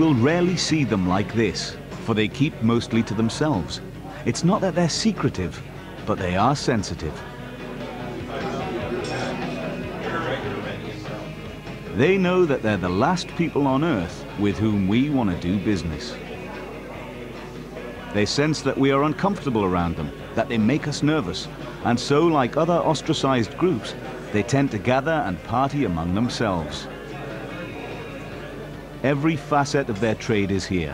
You'll rarely see them like this, for they keep mostly to themselves. It's not that they're secretive, but they are sensitive. They know that they're the last people on Earth with whom we want to do business. They sense that we are uncomfortable around them, that they make us nervous, and so, like other ostracized groups, they tend to gather and party among themselves. Every facet of their trade is here.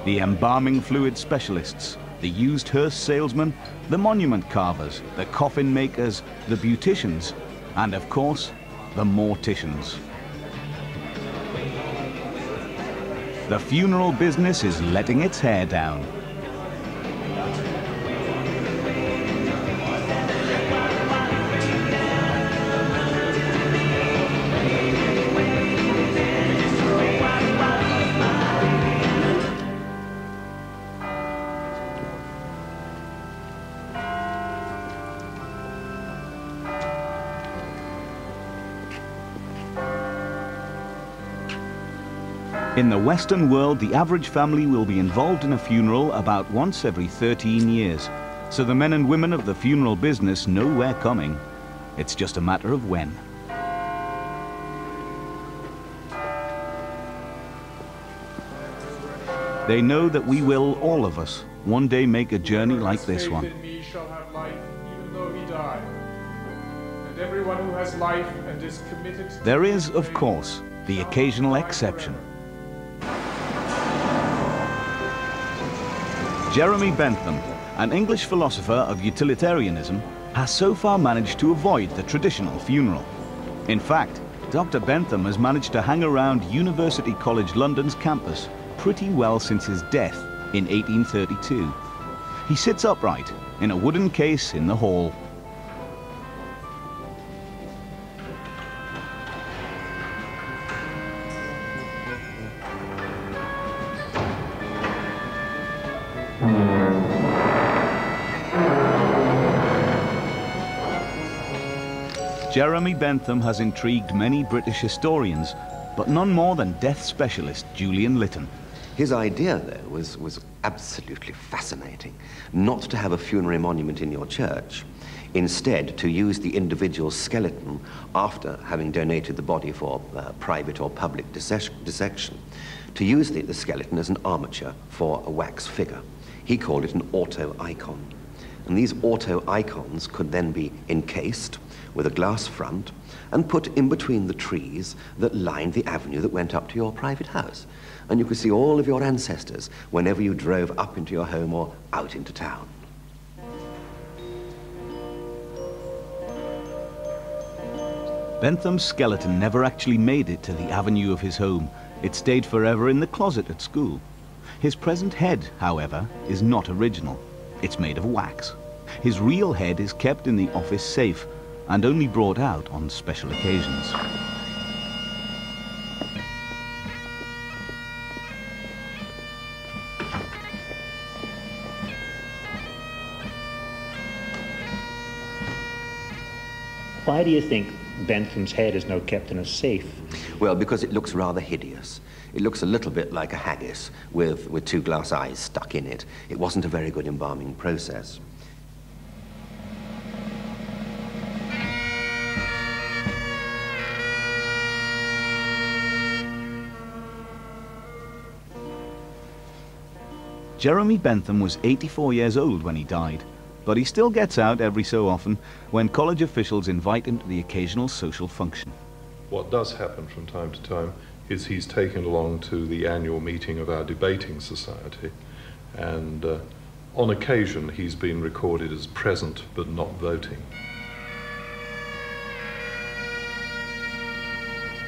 The embalming fluid specialists, the used hearse salesmen, the monument carvers, the coffin makers, the beauticians, and of course, the morticians. The funeral business is letting its hair down. In the Western world, the average family will be involved in a funeral about once every 13 years. So the men and women of the funeral business know we're coming. It's just a matter of when. They know that we will, all of us, one day make a journey like this one. In me shall have life, even though he die. And everyone who has life and is committed to There is, of course, the occasional exception. Jeremy Bentham, an English philosopher of utilitarianism, has so far managed to avoid the traditional funeral. In fact, Dr. Bentham has managed to hang around University College London's campus pretty well since his death in 1832. He sits upright in a wooden case in the hall. Jeremy Bentham has intrigued many British historians, but none more than death specialist Julian Lytton. His idea, though, was absolutely fascinating. Not to have a funerary monument in your church, instead to use the individual skeleton after having donated the body for private or public dissection, to use the skeleton as an armature for a wax figure. He called it an auto-icon. And these auto-icons could then be encased with a glass front and put in between the trees that lined the avenue that went up to your private house. And you could see all of your ancestors whenever you drove up into your home or out into town. Bentham's skeleton never actually made it to the avenue of his home. It stayed forever in the closet at school. His present head, however, is not original. It's made of wax. His real head is kept in the office safe and only brought out on special occasions. Why do you think Bentham's head is now kept in a safe? Well, because it looks rather hideous. It looks a little bit like a haggis with two glass eyes stuck in it. It wasn't a very good embalming process. Jeremy Bentham was 84 years old when he died, but he still gets out every so often when college officials invite him to the occasional social function. What does happen from time to time is he's taken along to the annual meeting of our debating society, and on occasion he's been recorded as present but not voting.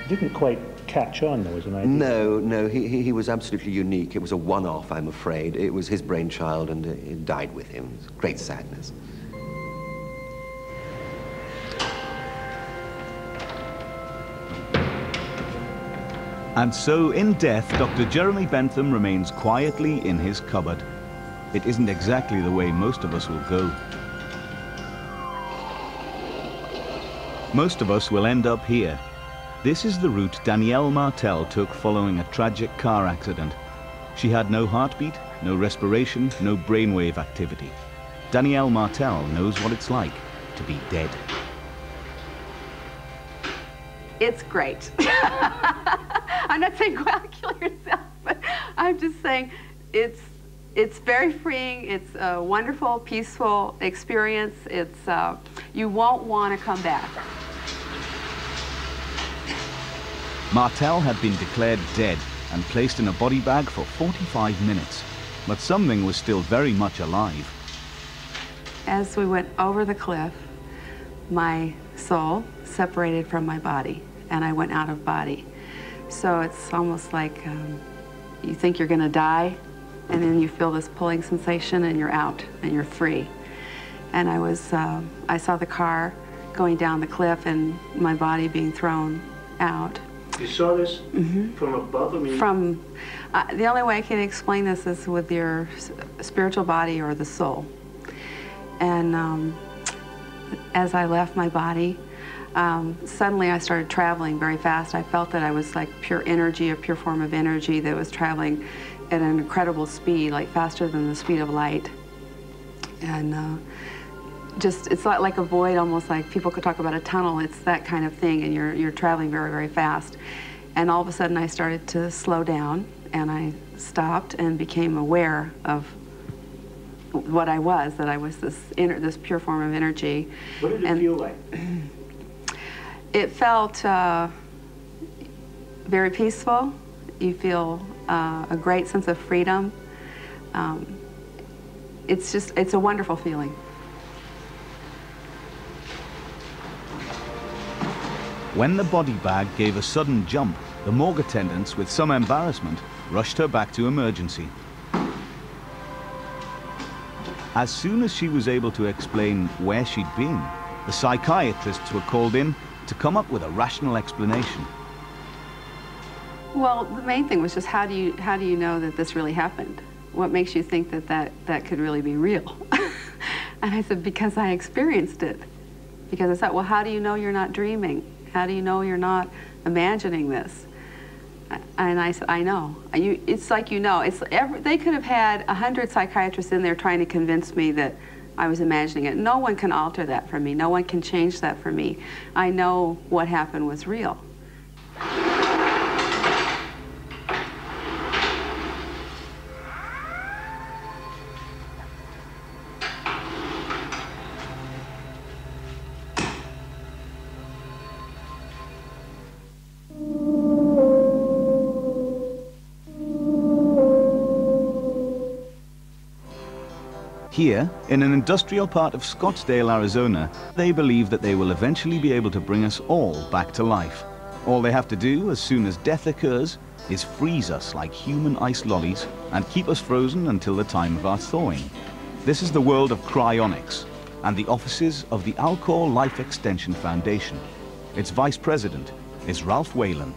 Didn't quite catch on, though, as an idea. No, he was absolutely unique. It was a one-off, I'm afraid. It was his brainchild, and it died with him. It was great sadness. And so, in death, Dr. Jeremy Bentham remains quietly in his cupboard. It isn't exactly the way most of us will go. Most of us will end up here. This is the route Danielle Martel took following a tragic car accident, She had no heartbeat, no respiration, no brainwave activity. Danielle Martel knows what it's like to be dead. It's great. I'm not saying go out and kill yourself, but I'm just saying it's very freeing. It's a wonderful, peaceful experience. It's you won't want to come back. Martel had been declared dead and placed in a body bag for 45 minutes, but something was still very much alive. As we went over the cliff, my soul separated from my body, and I went out of body. So it's almost like you think you're going to die, and then you feel this pulling sensation, and you're out, and you're free. And I saw the car going down the cliff, and my body being thrown out. You saw this from above? I mean... From, the only way I can explain this is with your spiritual body or the soul. And as I left my body, suddenly I started traveling very fast. I felt that I was like pure energy, a pure form of energy that was traveling at an incredible speed, like faster than the speed of light. And just, it's like a void, almost like people could talk about a tunnel. It's that kind of thing, and you're traveling very, very fast. And all of a sudden I started to slow down, and I stopped and became aware of what I was, that I was this pure form of energy. What did it feel like? It felt very peaceful. You feel a great sense of freedom. It's a wonderful feeling. When the body bag gave a sudden jump, the morgue attendants, with some embarrassment, rushed her back to emergency. As soon as she was able to explain where she'd been, the psychiatrists were called in to come up with a rational explanation. Well, the main thing was just how do you know that this really happened? What makes you think that could really be real? And I said, because I experienced it. Because I thought, well, how do you know you're not dreaming? How do you know you're not imagining this? And I said, I know. It's like, you know, they could have had 100 psychiatrists in there trying to convince me that I was imagining it. No one can alter that for me. No one can change that for me. I know what happened was real. Here, in an industrial part of Scottsdale, Arizona, they believe that they will eventually be able to bring us all back to life. All they have to do, as soon as death occurs, is freeze us like human ice lollies and keep us frozen until the time of our thawing. This is the world of cryonics and the offices of the Alcor Life Extension Foundation. Its vice president is Ralph Whalen.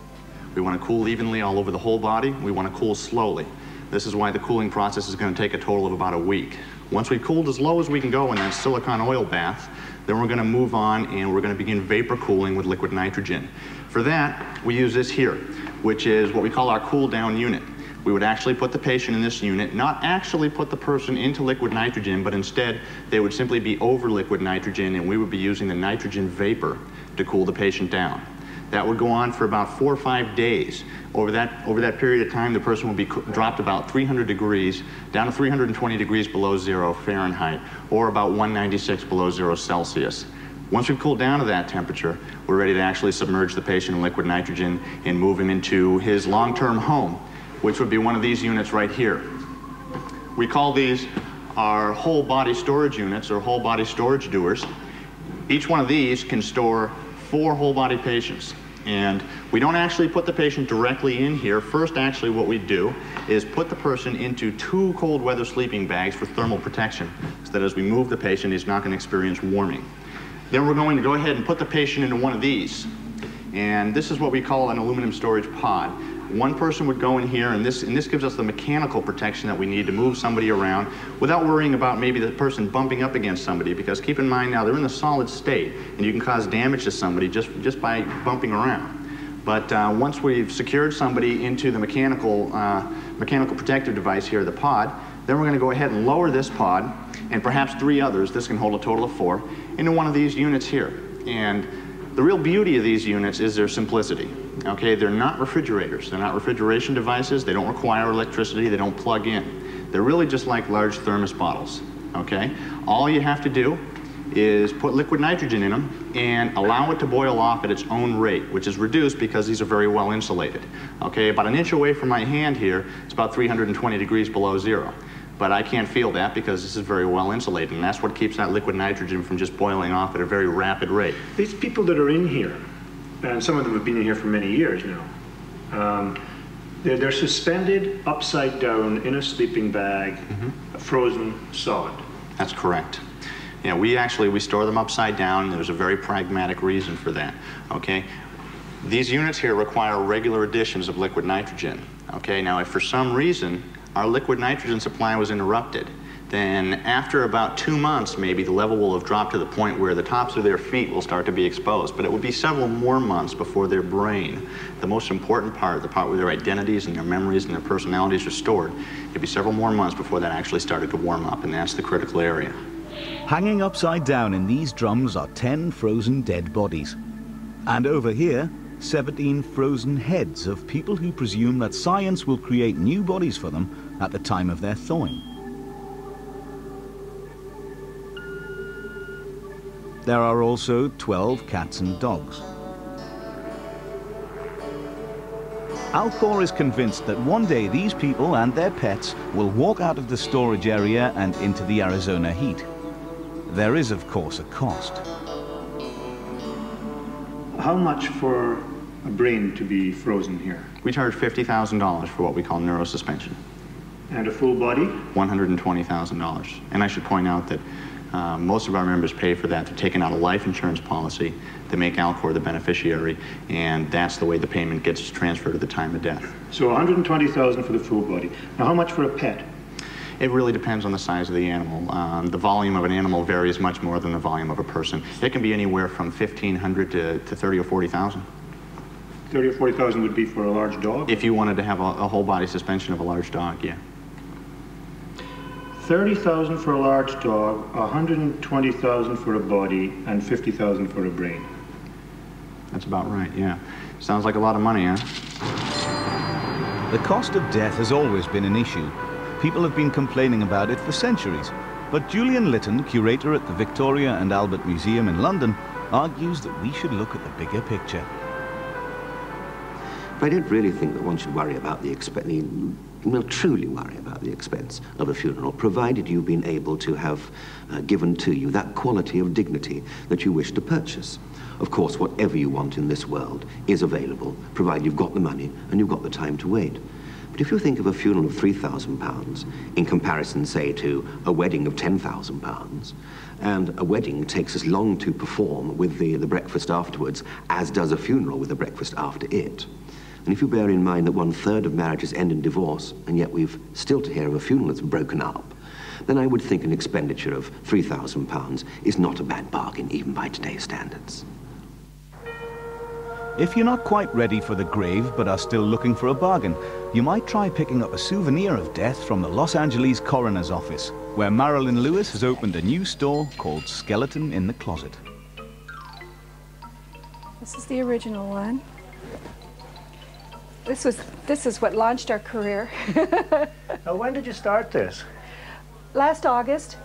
We want to cool evenly all over the whole body. We want to cool slowly. This is why the cooling process is going to take a total of about a week. Once we've cooled as low as we can go in that silicone oil bath, then we're going to move on and we're going to begin vapor cooling with liquid nitrogen. For that, we use this here, which is what we call our cool down unit. We would actually put the patient in this unit, not actually put the person into liquid nitrogen, but instead they would simply be over liquid nitrogen, and we would be using the nitrogen vapor to cool the patient down. That would go on for about 4 or 5 days. Over that period of time, the person will be dropped about 300 degrees, down to 320 degrees below 0 Fahrenheit, or about 196 below 0 Celsius. Once we've cooled down to that temperature, we're ready to actually submerge the patient in liquid nitrogen and move him into his long-term home, which would be one of these units right here. We call these our whole body storage units, or whole body storage doers. Each one of these can store 4 whole body patients. And we don't actually put the patient directly in here. First, actually, what we do is put the person into 2 cold weather sleeping bags for thermal protection, so that as we move the patient, he's not going to experience warming. Then we're going to go ahead and put the patient into one of these. And this is what we call an aluminum storage pod. One person would go in here, and this gives us the mechanical protection that we need to move somebody around without worrying about maybe the person bumping up against somebody, because keep in mind now they're in a solid state, and you can cause damage to somebody just by bumping around. But once we've secured somebody into the mechanical protective device here, the pod, then we're going to go ahead and lower this pod, and perhaps 3 others, this can hold a total of 4, into one of these units here. And the real beauty of these units is their simplicity. Okay, they're not refrigerators. They're not refrigeration devices. They don't require electricity. They don't plug in. They're really just like large thermos bottles. Okay, all you have to do is put liquid nitrogen in them and allow it to boil off at its own rate, which is reduced because these are very well insulated. Okay, about an inch away from my hand here, it's about 320 degrees below zero. But I can't feel that because this is very well insulated, and that's what keeps that liquid nitrogen from just boiling off at a very rapid rate. These people that are in here, and some of them have been in here for many years now, they're suspended upside down in a sleeping bag, frozen solid. That's correct. Yeah, we store them upside down. There's a very pragmatic reason for that. Okay, these units here require regular additions of liquid nitrogen. Okay, now if for some reason our liquid nitrogen supply was interrupted, then after about 2 months, maybe the level will have dropped to the point where the tops of their feet will start to be exposed. But it would be several more months before their brain, the most important part, the part where their identities and their memories and their personalities are stored, it'd be several more months before that actually started to warm up, and that's the critical area. Hanging upside down in these drums are 10 frozen dead bodies. And over here, 17 frozen heads of people who presume that science will create new bodies for them at the time of their thawing. There are also 12 cats and dogs. Alcor is convinced that one day these people and their pets will walk out of the storage area and into the Arizona heat. There is, of course, a cost. How much for a brain to be frozen here? We charge $50,000 for what we call neurosuspension. And a full body? $120,000. And I should point out that most of our members pay for that. They're taking out a life insurance policy. They make Alcor the beneficiary, and that's the way the payment gets transferred at the time of death. So $120,000 for the full body. Now, how much for a pet? It really depends on the size of the animal. The volume of an animal varies much more than the volume of a person. It can be anywhere from $1,500 to $30,000 or $40,000. $30,000 or $40,000 would be for a large dog? If you wanted to have a whole body suspension of a large dog, yeah. $30,000 for a large dog, $120,000 for a body, and $50,000 for a brain. That's about right, yeah. Sounds like a lot of money, huh? The cost of death has always been an issue. People have been complaining about it for centuries. But Julian Litton, curator at the Victoria and Albert Museum in London, argues that we should look at the bigger picture. But I don't really think that one should worry about the expense, truly worry about the expense of a funeral, provided you've been able to have given to you that quality of dignity that you wish to purchase. Of course, whatever you want in this world is available, provided you've got the money and you've got the time to wait. But if you think of a funeral of £3,000 in comparison, say, to a wedding of £10,000, and a wedding takes as long to perform with the breakfast afterwards as does a funeral with the breakfast after it, and if you bear in mind that 1/3 of marriages end in divorce, and yet we've still to hear of a funeral that's broken up, then I would think an expenditure of £3,000 is not a bad bargain, even by today's standards. If you're not quite ready for the grave but are still looking for a bargain, you might try picking up a souvenir of death from the Los Angeles Coroner's Office, where Marilyn Lewis has opened a new store called Skeleton in the Closet. This is the original one. This is what launched our career. Now, when did you start this? Last August.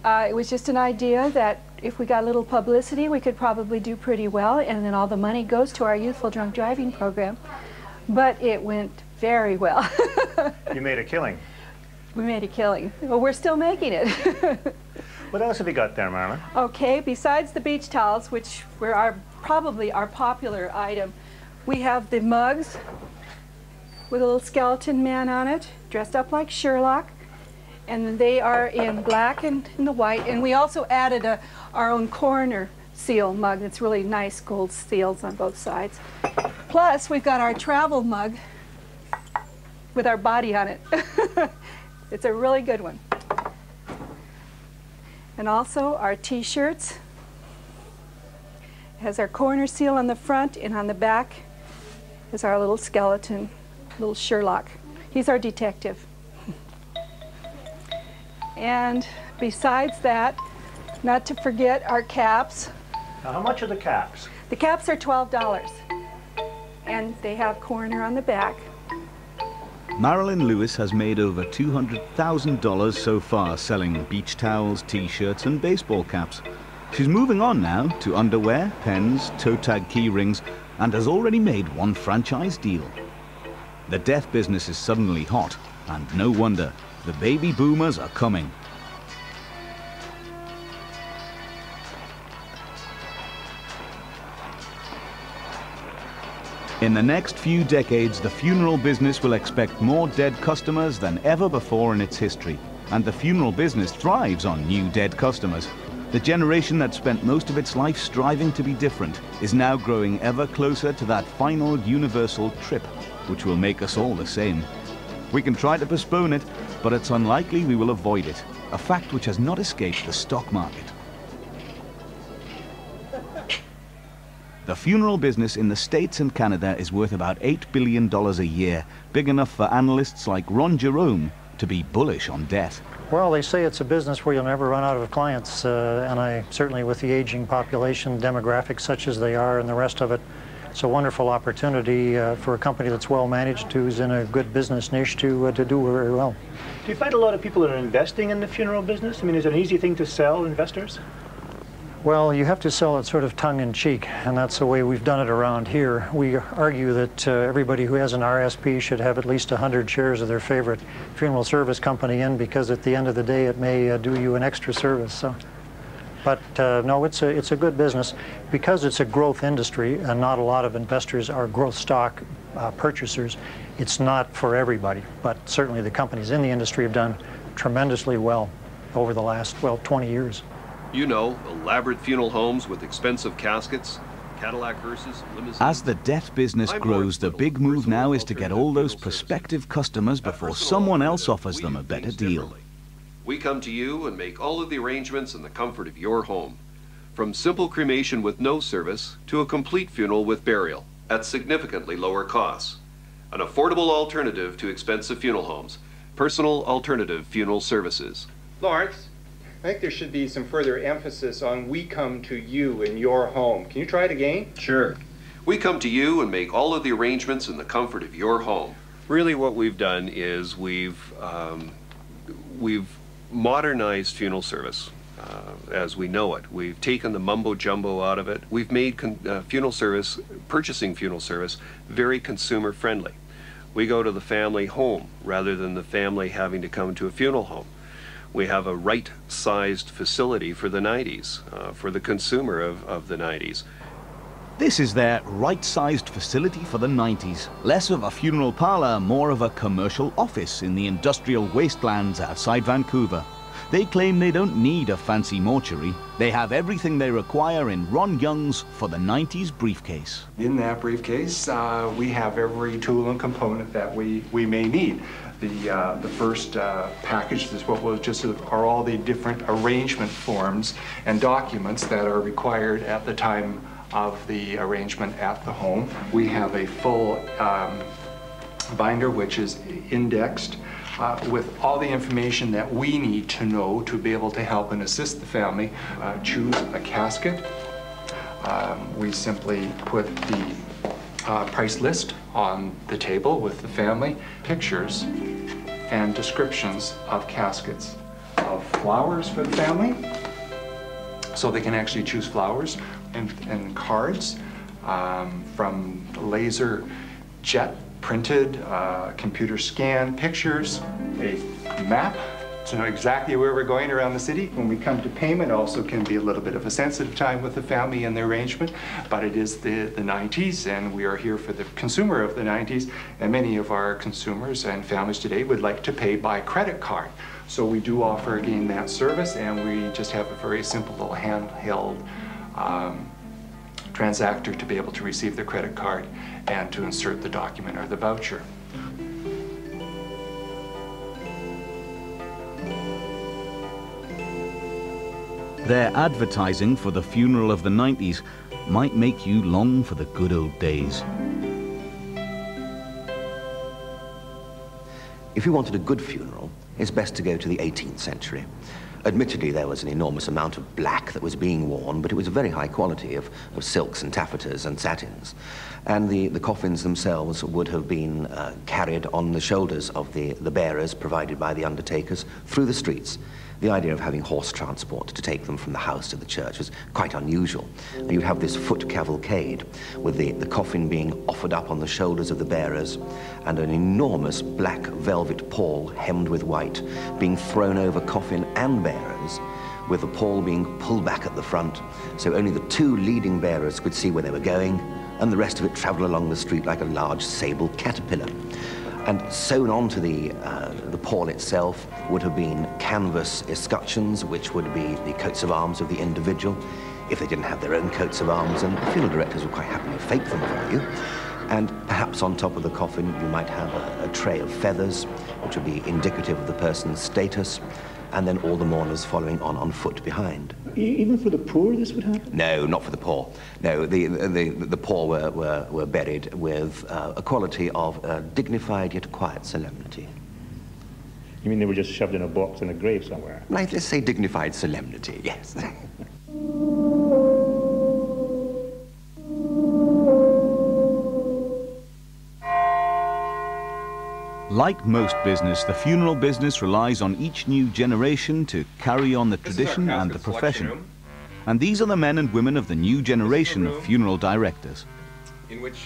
It was just an idea that if we got a little publicity, we could probably do pretty well, and then all the money goes to our youthful drunk driving program. But it went very well. You made a killing. We made a killing. Well, we're still making it. What else have you got there, Marilyn? Okay, besides the beach towels, which were probably our popular item, we have the mugs with a little skeleton man on it, dressed up like Sherlock. And they are in black and in the white. And we also added our own coroner seal mug. It's really nice gold seals on both sides. Plus, we've got our travel mug with our body on it. It's a really good one. And also our T-shirts. It has our coroner seal on the front, and on the back is our little skeleton, little Sherlock. He's our detective. And besides that, not to forget our caps. Now, how much are the caps? The caps are $12, and they have coroner on the back. Marilyn Lewis has made over $200,000 so far selling beach towels, t-shirts and baseball caps. She's moving on now to underwear, pens, toe tag key rings, and has already made one franchise deal. The death business is suddenly hot, and no wonder. The baby boomers are coming. In the next few decades, the funeral business will expect more dead customers than ever before in its history. And the funeral business thrives on new dead customers. The generation that spent most of its life striving to be different is now growing ever closer to that final universal trip, which will make us all the same. We can try to postpone it, but it's unlikely we will avoid it, a fact which has not escaped the stock market. The funeral business in the States and Canada is worth about $8 billion a year, big enough for analysts like Ron Jerome to be bullish on death. Well, they say it's a business where you'll never run out of clients, and I certainly, with the aging population, demographics such as they are and the rest of it, it's a wonderful opportunity for a company that's well managed, who's in a good business niche to do very well. Do you find a lot of people that are investing in the funeral business? I mean, is it an easy thing to sell investors? Well, you have to sell it sort of tongue-in-cheek, and that's the way we've done it around here. We argue that everybody who has an RSP should have at least 100 shares of their favorite funeral service company in, because at the end of the day it may do you an extra service. So. But no, it's a good business. Because it's a growth industry and not a lot of investors are growth stock purchasers, it's not for everybody. But certainly the companies in the industry have done tremendously well over the last, well, 20 years. You know, elaborate funeral homes with expensive caskets, Cadillac hearses, limousines. As the death business grows, the big move now is to get all those prospective customers before someone else offers them a better deal. We come to you and make all of the arrangements in the comfort of your home. From simple cremation with no service to a complete funeral with burial at significantly lower costs. An affordable alternative to expensive funeral homes. Personal Alternative Funeral Services. Lawrence, I think there should be some further emphasis on we come to you in your home. Can you try it again? Sure. We come to you and make all of the arrangements in the comfort of your home. Really what we've done is we've modernized funeral service as we know it. We've taken the mumbo jumbo out of it. We've made funeral service, purchasing funeral service, very consumer friendly. We go to the family home rather than the family having to come to a funeral home. We have a right-sized facility for the 90s, for the consumer of the 90s. This is their right-sized facility for the 90s. Less of a funeral parlor, more of a commercial office in the industrial wastelands outside Vancouver. They claim they don't need a fancy mortuary. They have everything they require in Ron Young's For the 90s briefcase. In that briefcase, we have every tool and component that we may need. The first package is what was just are all the different arrangement forms and documents that are required at the time of the arrangement at the home. We have a full binder which is indexed with all the information that we need to know to be able to help and assist the family choose a casket. We simply put the price list on the table with the family, pictures and descriptions of caskets, of flowers for the family, so they can actually choose flowers, and cards from laser jet printed, computer scan pictures, a map to know exactly where we're going around the city. When we come to payment, also can be a little bit of a sensitive time with the family and the arrangement, but it is the 90s, and we are here for the consumer of the 90s, and many of our consumers and families today would like to pay by credit card. So we do offer, again, that service, and we just have a very simple little handheld transactor to be able to receive the credit card and to insert the document or the voucher. Their advertising for the funeral of the 90s might make you long for the good old days. If you wanted a good funeral, it's best to go to the 18th century. Admittedly, there was an enormous amount of black that was being worn, but it was a very high quality of silks and taffetas and satins. And the coffins themselves would have been carried on the shoulders of the bearers provided by the undertakers through the streets. The idea of having horse transport to take them from the house to the church was quite unusual. And you'd have this foot cavalcade with the coffin being offered up on the shoulders of the bearers and an enormous black velvet pall hemmed with white being thrown over coffin and bearers, with the pall being pulled back at the front, so only the two leading bearers could see where they were going, and the rest of it traveled along the street like a large sable caterpillar. And sewn onto the pall itself would have been canvas escutcheons, which would be the coats of arms of the individual, if they didn't have their own coats of arms, and the funeral directors would quite happily fake them for you. And perhaps on top of the coffin, you might have a tray of feathers, which would be indicative of the person's status, and then all the mourners following on foot behind. Even for the poor, this would happen? No, not for the poor. No, the poor were buried with a quality of dignified yet quiet solemnity. You mean they were just shoved in a box in a grave somewhere? Let's say dignified solemnity, yes. Like most business, the funeral business relies on each new generation to carry on the tradition and the profession. And these are the men and women of the new generation of funeral directors. In which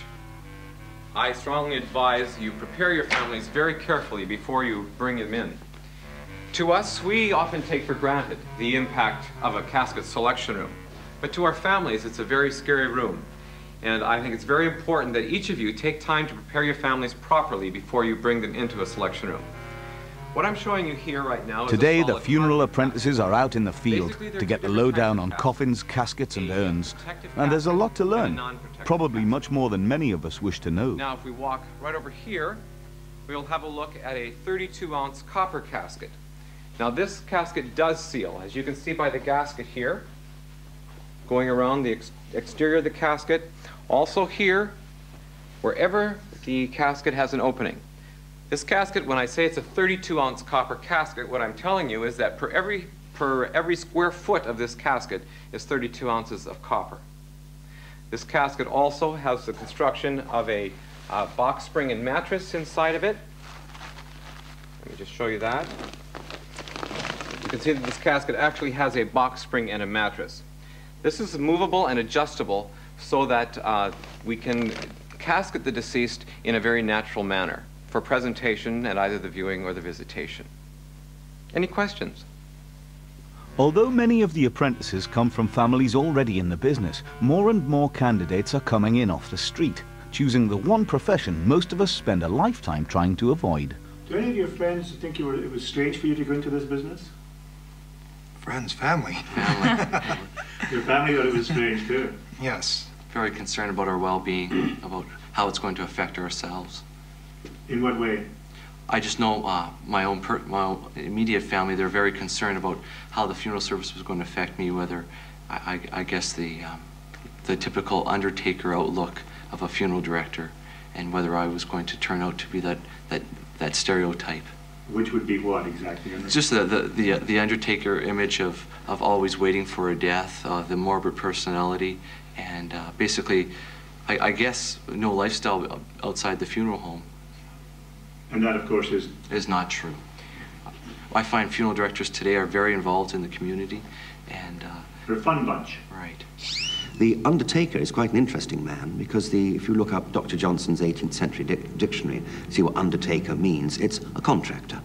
I strongly advise you prepare your families very carefully before you bring them in. To us, we often take for granted the impact of a casket selection room. But to our families, it's a very scary room. And I think it's very important that each of you take time to prepare your families properly before you bring them into a selection room. What I'm showing you here right now is today, the funeral apprentices are out in the field to get the lowdown on coffins, caskets and urns. And there's a lot to learn, probably much more than many of us wish to know. Now, if we walk right over here, we'll have a look at a 32-ounce copper casket. Now, this casket does seal, as you can see by the gasket here, going around the exterior of the casket. Also here, wherever the casket has an opening. This casket, when I say it's a 32-ounce copper casket, what I'm telling you is that per every square foot of this casket is 32 ounces of copper. This casket also has the construction of a box spring and mattress inside of it. Let me just show you that. You can see that this casket actually has a box spring and a mattress. This is movable and adjustable so that we can casket the deceased in a very natural manner for presentation at either the viewing or the visitation. Any questions? Although many of the apprentices come from families already in the business, more and more candidates are coming in off the street, choosing the one profession most of us spend a lifetime trying to avoid. Do any of your friends think it was strange for you to go into this business? Friends, family. Your family thought it was strange too? Yes. Very concerned about our well-being, about how it's going to affect ourselves. In what way? I just know my own immediate family, they're very concerned about how the funeral service was going to affect me, whether, I guess, the typical undertaker outlook of a funeral director, and whether I was going to turn out to be that stereotype. Which would be what exactly? Just the undertaker image of always waiting for a death, the morbid personality, and basically, I guess, no lifestyle outside the funeral home. And that, of course, is not true. I find funeral directors today are very involved in the community, and they're a fun bunch. Right. The undertaker is quite an interesting man because if you look up Dr. Johnson's 18th century dictionary, see what undertaker means, it's a contractor.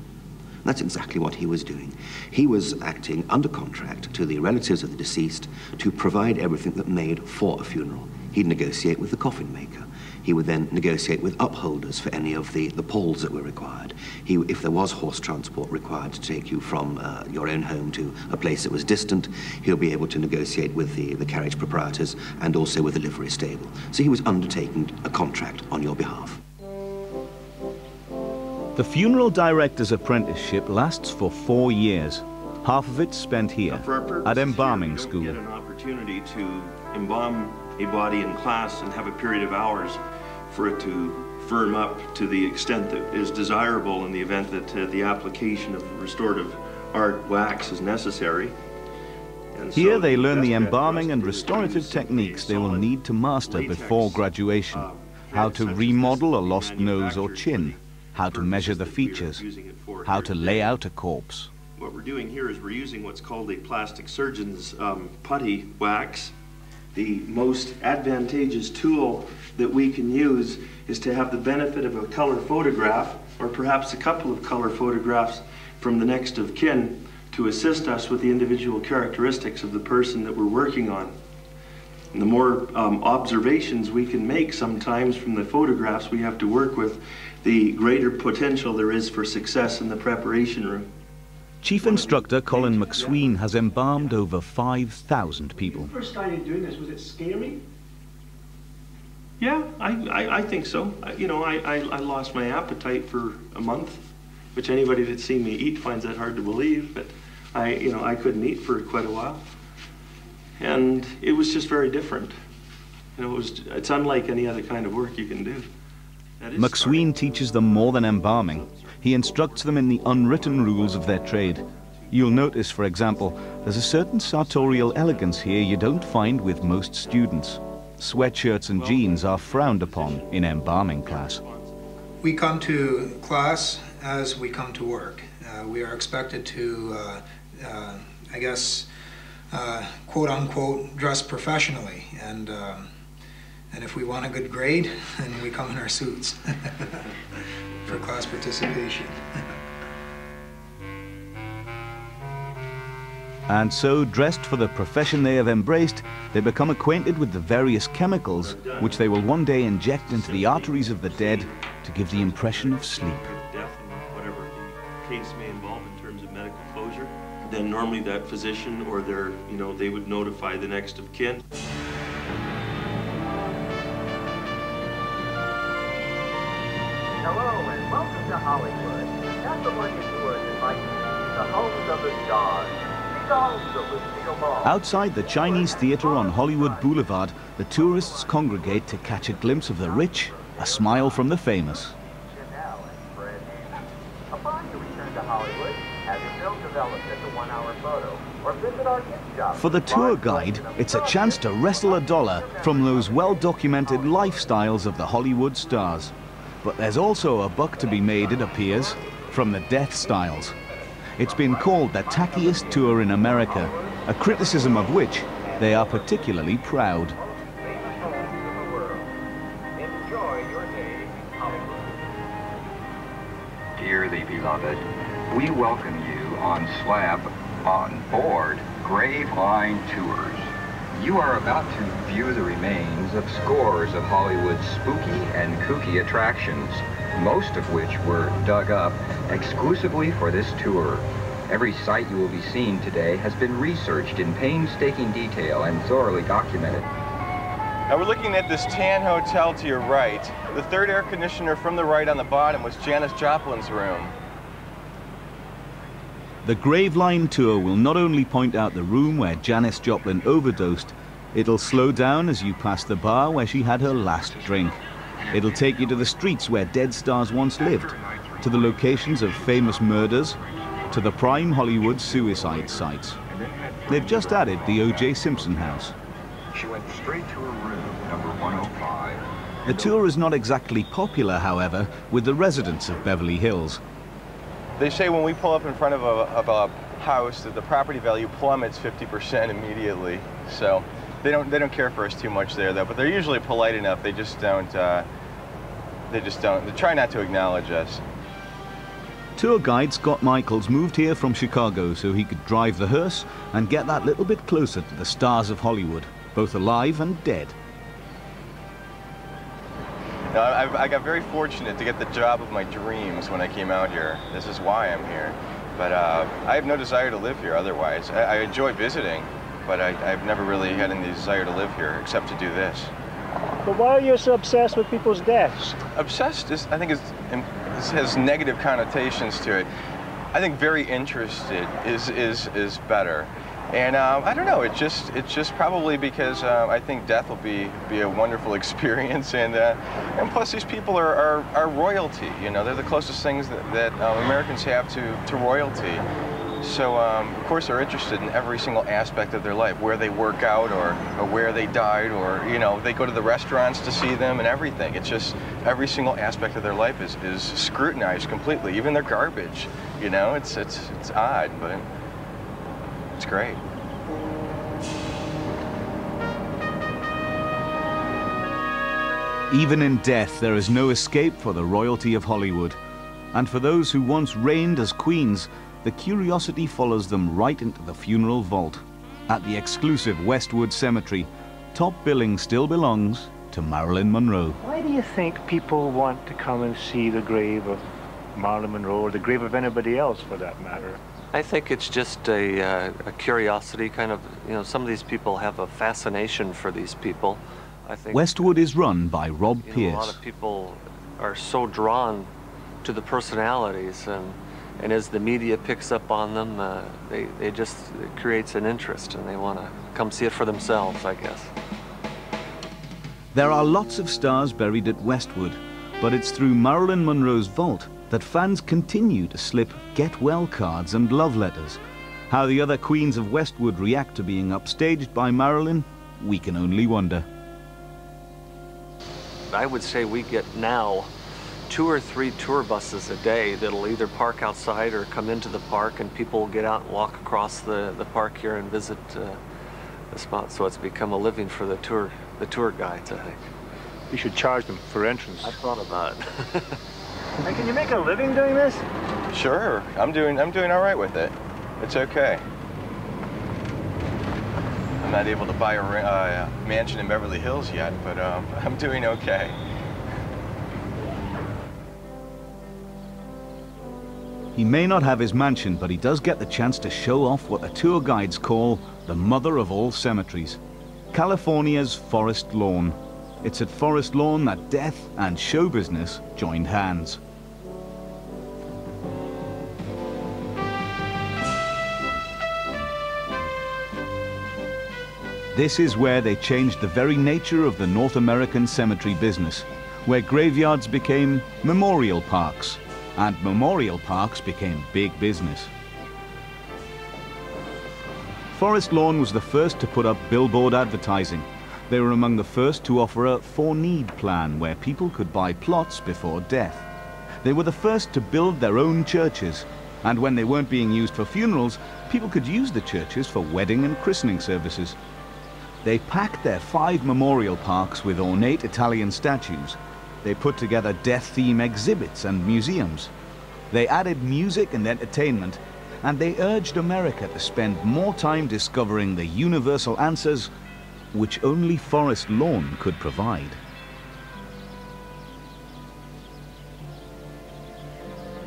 That's exactly what he was doing. He was acting under contract to the relatives of the deceased to provide everything that made for a funeral. He'd negotiate with the coffin maker. He would then negotiate with upholders for any of the palls that were required. If there was horse transport required to take you from your own home to a place that was distant, he'll be able to negotiate with the carriage proprietors and also with the livery stable. So he was undertaking a contract on your behalf. The funeral director's apprenticeship lasts for 4 years. Half of it spent here, at embalming school. You don't get an opportunity to embalm a body in class and have a period of hours for it to firm up to the extent that is desirable in the event that the application of restorative art wax is necessary. And Here so they learn best the bet for us embalming to and do is restorative use techniques they will solid need to master latex, before graduation. How to remodel a lost nose or chin, how to measure the features, how to lay out a corpse. What we're doing here is we're using what's called a plastic surgeon's putty wax. The most advantageous tool that we can use is to have the benefit of a color photograph, or perhaps a couple of color photographs from the next of kin, to assist us with the individual characteristics of the person that we're working on. And the more observations we can make sometimes from the photographs we have to work with, the greater potential there is for success in the preparation room. Chief Instructor Colin McSween has embalmed over 5,000 people. When you first started doing this, was it scary? Yeah, I think so. You know, I lost my appetite for a month, which anybody that's seen me eat finds that hard to believe, but I couldn't eat for quite a while. And it was just very different. You know, it's unlike any other kind of work you can do. McSween teaches them more than embalming. He instructs them in the unwritten rules of their trade. You'll notice, for example, there's a certain sartorial elegance here you don't find with most students. Sweatshirts and jeans are frowned upon in embalming class. We come to class as we come to work. We are expected to, I guess, quote unquote, dress professionally. And if we want a good grade, then we come in our suits for class participation. And so, dressed for the profession they have embraced, they become acquainted with the various chemicals which they will one day inject into the arteries of the dead to give the impression of sleep. Death and whatever the case may involve in terms of medical closure, then normally that physician or their, they would notify the next of kin. Hello and welcome to Hollywood. California Tours invite you to see the homes of the stars. See the homes of Lucille Ball. Outside the Chinese Theatre on Hollywood Boulevard, the tourists congregate to catch a glimpse of the rich, a smile from the famous. Upon your return to Hollywood, have your film developed as a one-hour photo, or visit our gift shop. For the tour guide, it's a chance to wrestle a dollar from those well-documented lifestyles of the Hollywood stars. But there's also a buck to be made, it appears, from the death styles. It's been called the tackiest tour in America, a criticism of which they are particularly proud. Dearly beloved, we welcome you on board Graveline Tours. You are about to view the remains of scores of Hollywood's spooky and kooky attractions, most of which were dug up exclusively for this tour. Every site you will be seeing today has been researched in painstaking detail and thoroughly documented. Now we're looking at this tan hotel to your right. The third air conditioner from the right on the bottom was Janis Joplin's room. The Graveline tour will not only point out the room where Janis Joplin overdosed, it'll slow down as you pass the bar where she had her last drink. It'll take you to the streets where dead stars once lived, to the locations of famous murders, to the prime Hollywood suicide sites. They've just added the O.J. Simpson house. She went straight to her room, number 105. The tour is not exactly popular, however, with the residents of Beverly Hills. They say when we pull up in front of a house that the property value plummets 50% immediately. So they don't care for us too much there, though. But they're usually polite enough. They try not to acknowledge us. Tour guide Scott Michaels moved here from Chicago so he could drive the hearse and get that little bit closer to the stars of Hollywood, both alive and dead. Now, I got very fortunate to get the job of my dreams when I came out here. This is why I'm here. But I have no desire to live here otherwise. I enjoy visiting, but I've never really had any desire to live here except to do this. But why are you so obsessed with people's deaths? Obsessed I think has negative connotations to it. I think very interested is better. And I don't know, it's just probably because I think death will be a wonderful experience, and plus these people are royalty. You know, they're the closest things that Americans have to royalty. So of course they're interested in every single aspect of their life, where they work out, or where they died, or you know, they go to the restaurants to see them and everything. It's just every single aspect of their life is scrutinized completely, even their garbage. You know, it's odd, but it's great. Even in death, there is no escape for the royalty of Hollywood. And for those who once reigned as queens, the curiosity follows them right into the funeral vault. At the exclusive Westwood Cemetery, top billing still belongs to Marilyn Monroe. Why do you think people want to come and see the grave of Marilyn Monroe, or the grave of anybody else for that matter? I think it's just a curiosity, kind of, you know, some of these people have a fascination for these people. I think Westwood is run by Rob Pierce. A lot of people are so drawn to the personalities, and as the media picks up on them, it creates an interest, and they want to come see it for themselves, I guess. There are lots of stars buried at Westwood, but it's through Marilyn Monroe's vault that fans continue to slip get-well cards and love letters. How the other queens of Westwood react to being upstaged by Marilyn, we can only wonder. I would say we get now 2 or 3 tour buses a day that'll either park outside or come into the park, and people will get out and walk across the park here and visit the spot. So it's become a living for the tour guides, I think. You should charge them for entrance. I thought about it. Hey, can you make a living doing this? Sure, I'm doing all right with it. It's okay. I'm not able to buy a mansion in Beverly Hills yet, but I'm doing okay. He may not have his mansion, but he does get the chance to show off what the tour guides call the mother of all cemeteries, California's Forest Lawn. It's at Forest Lawn that death and show business joined hands. This is where they changed the very nature of the North American cemetery business, where graveyards became memorial parks, and memorial parks became big business. Forest Lawn was the first to put up billboard advertising. They were among the first to offer a for-need plan where people could buy plots before death. They were the first to build their own churches, and when they weren't being used for funerals, people could use the churches for wedding and christening services. They packed their 5 memorial parks with ornate Italian statues. They put together death-theme exhibits and museums. They added music and entertainment, and they urged America to spend more time discovering the universal answers which only Forest Lawn could provide.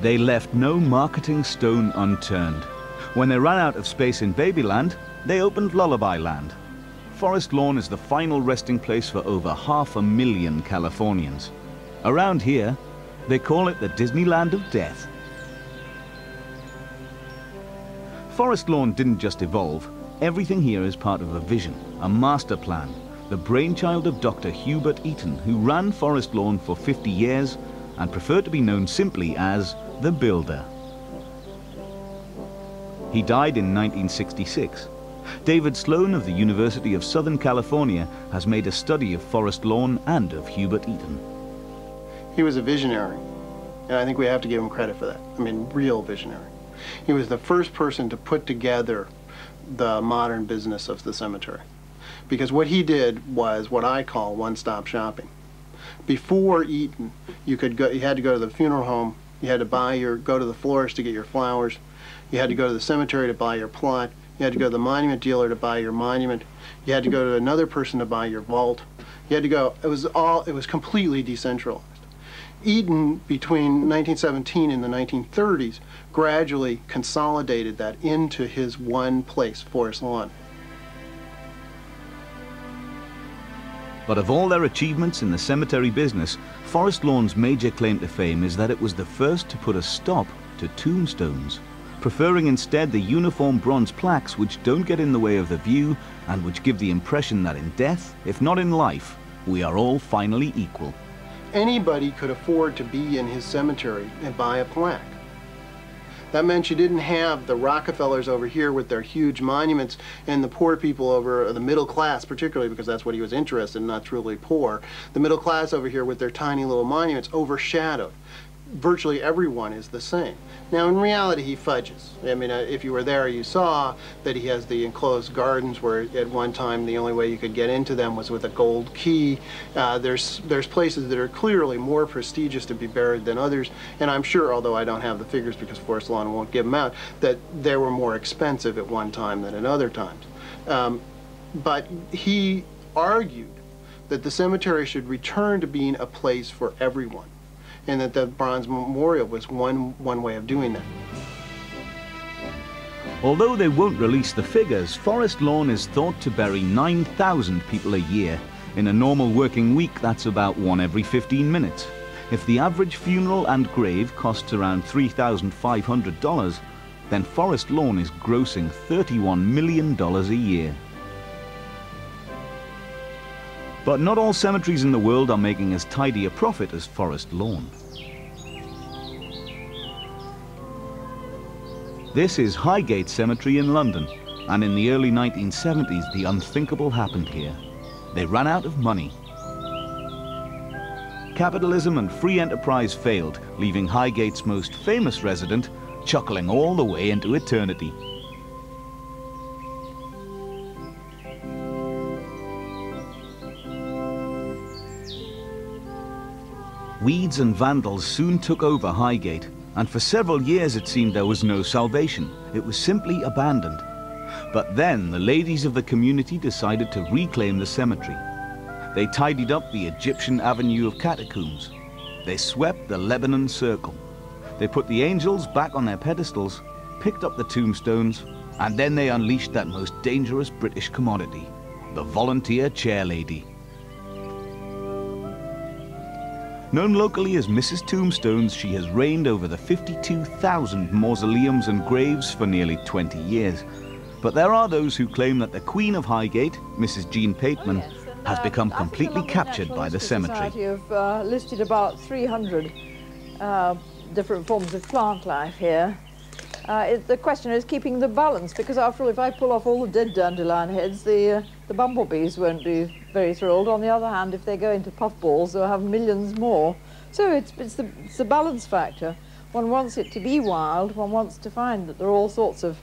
They left no marketing stone unturned. When they ran out of space in Babyland, they opened Lullaby Land. Forest Lawn is the final resting place for over 500,000 Californians. Around here, they call it the Disneyland of Death. Forest Lawn didn't just evolve. Everything here is part of a vision, a master plan, the brainchild of Dr. Hubert Eaton, who ran Forest Lawn for 50 years and preferred to be known simply as the Builder. He died in 1966. David Sloan of the University of Southern California has made a study of Forest Lawn and of Hubert Eaton. He was a visionary, and I think we have to give him credit for that. I mean, real visionary. He was the first person to put together the modern business of the cemetery, because what he did was what I call one-stop shopping. Before Eaton, you had to go to the funeral home, you had to go to the florist to get your flowers, you had to go to the cemetery to buy your plot, you had to go to the monument dealer to buy your monument, you had to go to another person to buy your vault. You had to go, it was completely decentralized. Eaton, between 1917 and the 1930s, gradually consolidated that into his one place, Forest Lawn. But of all their achievements in the cemetery business, Forest Lawn's major claim to fame is that it was the first to put a stop to tombstones. preferring instead the uniform bronze plaques which don't get in the way of the view and which give the impression that in death, if not in life, we are all finally equal. Anybody could afford to be in his cemetery and buy a plaque. That meant you didn't have the Rockefellers over here with their huge monuments and the poor people over, the middle class particularly, because that's what he was interested in, not truly poor, the middle class over here with their tiny little monuments overshadowed. Virtually everyone is the same. Now in reality he fudges. I mean, if you were there you saw that he has the enclosed gardens where at one time the only way you could get into them was with a gold key. There's places that are clearly more prestigious to be buried than others, and I'm sure, although I don't have the figures because Forest Lawn won't give them out, that they were more expensive at one time than at other times. But he argued that the cemetery should return to being a place for everyone, and that the bronze memorial was one way of doing that. Although they won't release the figures, Forest Lawn is thought to bury 9,000 people a year. In a normal working week, that's about one every 15 minutes. If the average funeral and grave costs around $3,500, then Forest Lawn is grossing $31 million a year. But not all cemeteries in the world are making as tidy a profit as Forest Lawn. This is Highgate Cemetery in London, and in the early 1970s the unthinkable happened here. They ran out of money. Capitalism and free enterprise failed, leaving Highgate's most famous resident chuckling all the way into eternity. Weeds and vandals soon took over Highgate, and for several years it seemed there was no salvation. It was simply abandoned. But then the ladies of the community decided to reclaim the cemetery. They tidied up the Egyptian Avenue of Catacombs. They swept the Lebanon Circle. They put the angels back on their pedestals, picked up the tombstones, and then they unleashed that most dangerous British commodity, the volunteer chair lady. Known locally as Mrs. Tombstones, she has reigned over the 52,000 mausoleums and graves for nearly 20 years. But there are those who claim that the Queen of Highgate, Mrs. Jean Pateman, has become completely captured by the cemetery. Society have listed about 300 different forms of plant life here. The question is keeping the balance, because after all, if I pull off all the dead dandelion heads, the bumblebees won't be very thrilled. On the other hand, if they go into puffballs, they'll have millions more. So it's the balance factor. One wants it to be wild. One wants to find that there are all sorts of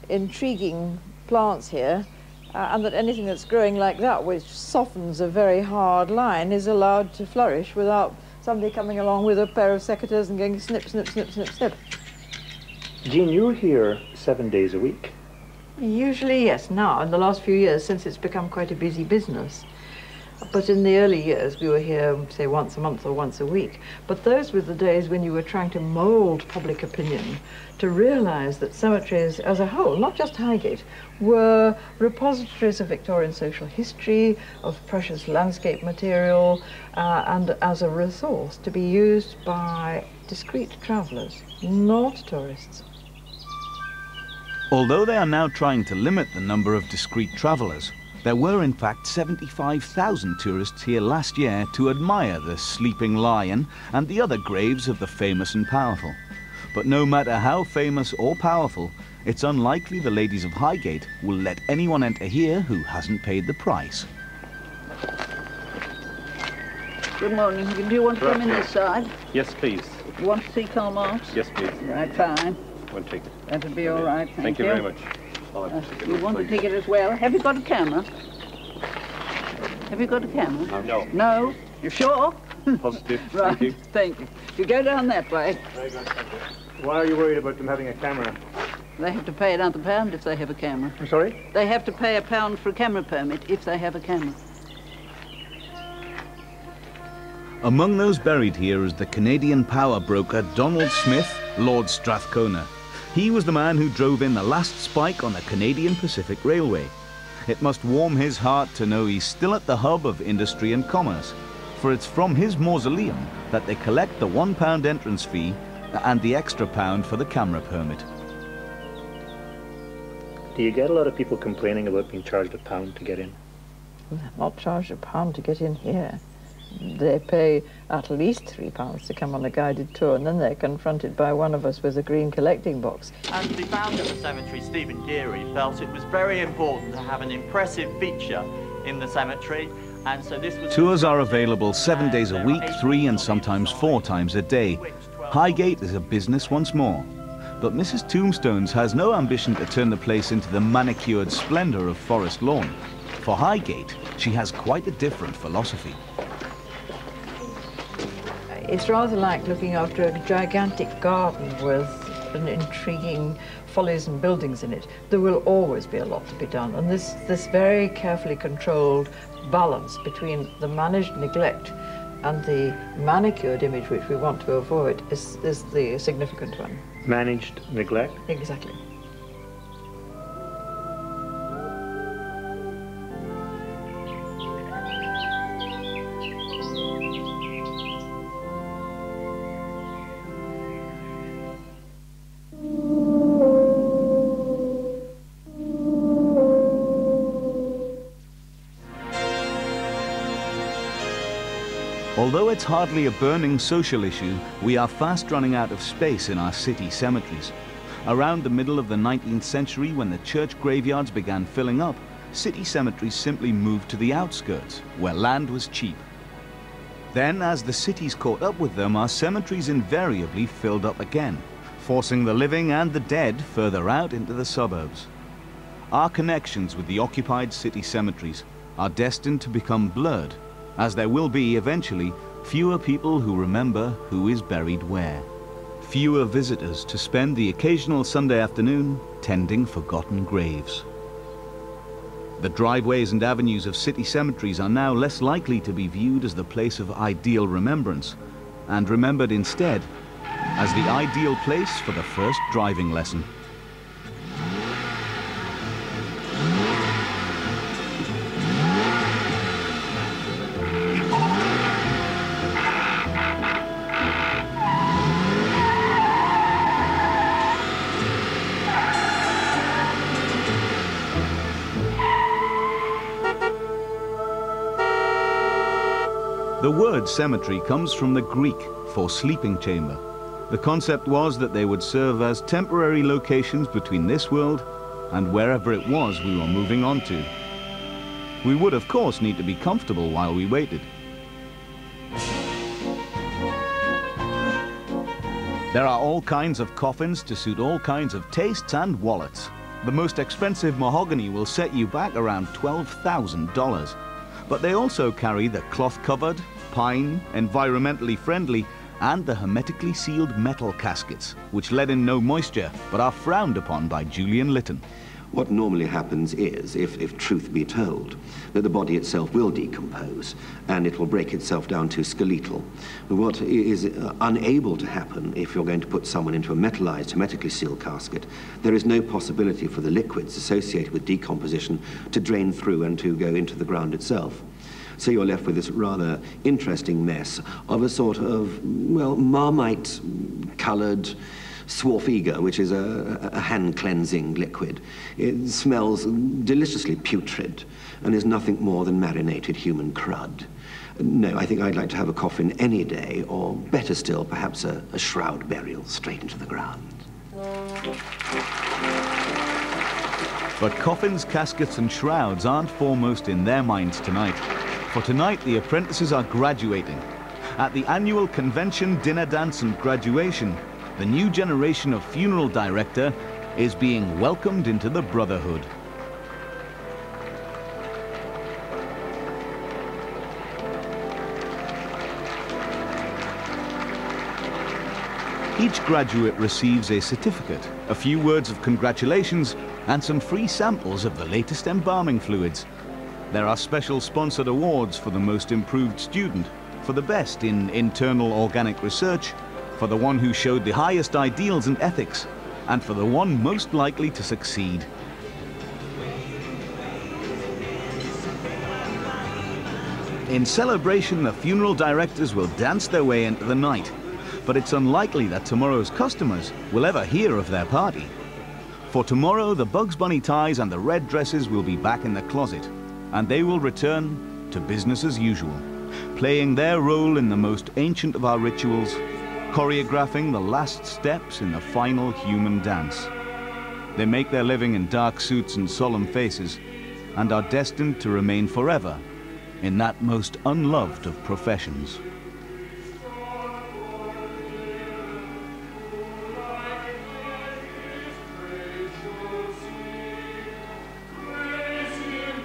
intriguing plants here, and that anything that's growing like that, which softens a very hard line, is allowed to flourish without somebody coming along with a pair of secateurs and going snip, snip, snip, snip, snip. Jean, you're here 7 days a week. Usually, yes. Now, in the last few years, since it's become quite a busy business. But in the early years, we were here, say, once a month or once a week. But those were the days when you were trying to mould public opinion to realize that cemeteries as a whole, not just Highgate, were repositories of Victorian social history, of precious landscape material, and as a resource to be used by discreet travellers, not tourists. Although they are now trying to limit the number of discreet travellers, there were in fact 75,000 tourists here last year to admire the sleeping lion and the other graves of the famous and powerful. But no matter how famous or powerful, it's unlikely the ladies of Highgate will let anyone enter here who hasn't paid the price. Good morning. Do you want to come in this side? Yes, please. You want to see Karl Marx? Yes, please. Right, fine. One ticket. That'll be all right. Thank you very much. You want a ticket as well? Have you got a camera? Have you got a camera? No. No? You sure? Positive. Right. Thank you. Thank you. You go down that way. Very good. Thank you. Why are you worried about them having a camera? They have to pay another £1 if they have a camera. I'm sorry? They have to pay £1 for a camera permit if they have a camera. Among those buried here is the Canadian power broker Donald Smith, Lord Strathcona. He was the man who drove in the last spike on the Canadian Pacific Railway. It must warm his heart to know he's still at the hub of industry and commerce, for it's from his mausoleum that they collect the £1 entrance fee and the extra £1 for the camera permit. Do you get a lot of people complaining about being charged £1 to get in? They're not charged £1 to get in here. They pay at least £3 to come on a guided tour, and then they're confronted by one of us with a green collecting box. And the founder of the cemetery, Stephen Geary, felt it was very important to have an impressive feature in the cemetery, and so this was... Tours are available 7 days a week, 3 and sometimes 4 times a day. Highgate is a business once more. But Mrs. Tombstones has no ambition to turn the place into the manicured splendor of Forest Lawn. For Highgate, she has quite a different philosophy. It's rather like looking after a gigantic garden with an intriguing follies and buildings in it. There will always be a lot to be done, and this very carefully controlled balance between the managed neglect and the manicured image which we want to avoid is the significant one. Managed neglect? Exactly. Although it's hardly a burning social issue, we are fast running out of space in our city cemeteries. Around the middle of the 19th century, when the church graveyards began filling up, city cemeteries simply moved to the outskirts, where land was cheap. Then, as the cities caught up with them, our cemeteries invariably filled up again, forcing the living and the dead further out into the suburbs. Our connections with the occupied city cemeteries are destined to become blurred, as there will be, eventually, fewer people who remember who is buried where. Fewer visitors to spend the occasional Sunday afternoon tending forgotten graves. The driveways and avenues of city cemeteries are now less likely to be viewed as the place of ideal remembrance, and remembered instead as the ideal place for the first driving lesson. The word cemetery comes from the Greek for sleeping chamber. The concept was that they would serve as temporary locations between this world and wherever it was we were moving on to. We would, of course, need to be comfortable while we waited. There are all kinds of coffins to suit all kinds of tastes and wallets. The most expensive mahogany will set you back around $12,000. But they also carry the cloth-covered, pine, environmentally friendly, and the hermetically sealed metal caskets, which let in no moisture, but are frowned upon by Julian Lytton. What normally happens is, if truth be told, that the body itself will decompose and it will break itself down to skeletal. What is unable to happen if you're going to put someone into a metallized, hermetically sealed casket, there is no possibility for the liquids associated with decomposition to drain through and to go into the ground itself. So you're left with this rather interesting mess of a sort of, well, marmite-colored swarfiga, which is a hand-cleansing liquid. It smells deliciously putrid and is nothing more than marinated human crud. No, I think I'd like to have a coffin any day, or better still, perhaps a shroud burial straight into the ground. But coffins, caskets and shrouds aren't foremost in their minds tonight. For tonight, the apprentices are graduating. At the annual convention, dinner, dance and graduation, the new generation of funeral director is being welcomed into the brotherhood. Each graduate receives a certificate, a few words of congratulations, and some free samples of the latest embalming fluids. There are special sponsored awards for the most improved student, for the best in internal organic research, for the one who showed the highest ideals and ethics, and for the one most likely to succeed. In celebration, the funeral directors will dance their way into the night, but it's unlikely that tomorrow's customers will ever hear of their party. For tomorrow, the Bugs Bunny ties and the red dresses will be back in the closet, and they will return to business as usual, playing their role in the most ancient of our rituals, choreographing the last steps in the final human dance. They make their living in dark suits and solemn faces, and are destined to remain forever in that most unloved of professions.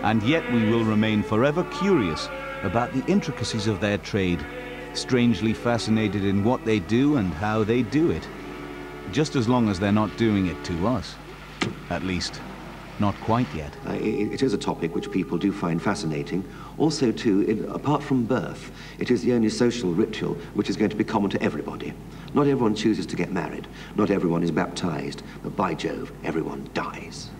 And yet we will remain forever curious about the intricacies of their trade, strangely fascinated in what they do and how they do it, just as long as they're not doing it to us. At least, not quite yet. It is a topic which people do find fascinating. Also, too, apart from birth, it is the only social ritual which is going to be common to everybody. Not everyone chooses to get married. Not everyone is baptized. But by Jove, everyone dies.